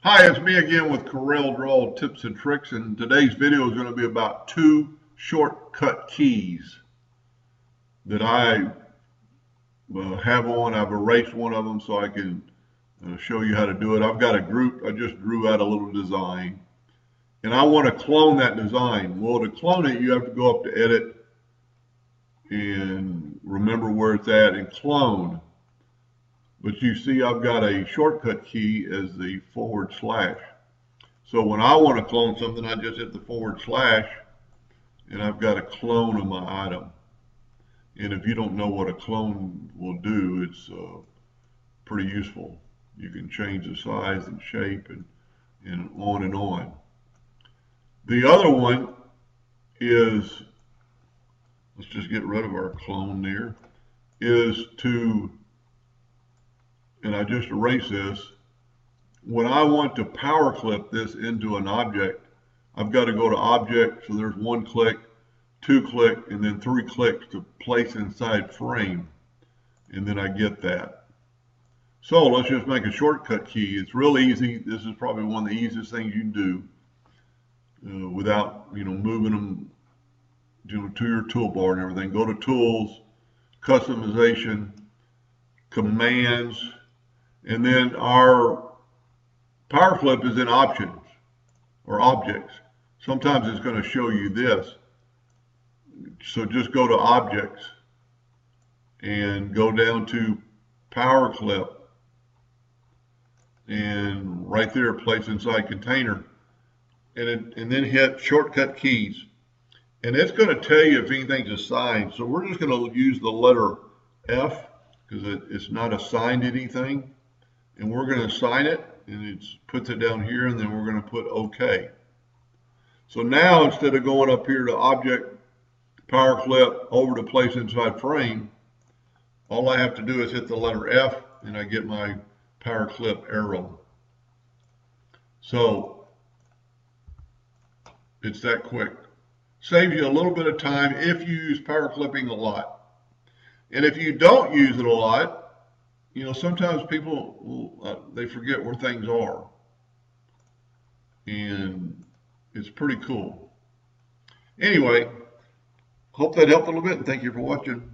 Hi, it's me again with Corel Draw Tips and Tricks, and today's video is going to be about two shortcut keys that I have on. I've erased one of them so I can show you how to do it. I've got a group. I just drew out a little design, and I want to clone that design. Well, to clone it, you have to go up to Edit and remember where it's at and clone. But you see I've got a shortcut key as the /. So when I want to clone something, I just hit the / and I've got a clone of my item. And if you don't know what a clone will do, it's pretty useful. You can change the size and shape and on and on. The other one is, let's just get rid of our clone there, is to, and I just erase this, when I want to power clip this into an object, I've got to go to Object, so there's 1 click, 2 click, and then 3 clicks to place inside frame, and then I get that. So let's just make a shortcut key. It's real easy. This is probably one of the easiest things you can do without moving them to your toolbar and everything. Go to Tools, Customization, Commands, and then our power clip is in Options or Objects. Sometimes it's going to show you this. So just go to Objects and go down to Power Clip, and right there, place inside container, and then hit shortcut keys. And it's going to tell you if anything's assigned. So we're just going to use the letter F because it's not assigned anything. And we're going to assign it, and it puts it down here, and then we're going to put OK. So now instead of going up here to Object, Power Clip, over to Place Inside Frame, all I have to do is hit the letter F, and I get my power clip arrow. So it's that quick. Saves you a little bit of time if you use power clipping a lot. And if you don't use it a lot, sometimes people, they forget where things are. And it's pretty cool. Anyway, hope that helped a little bit, and thank you for watching.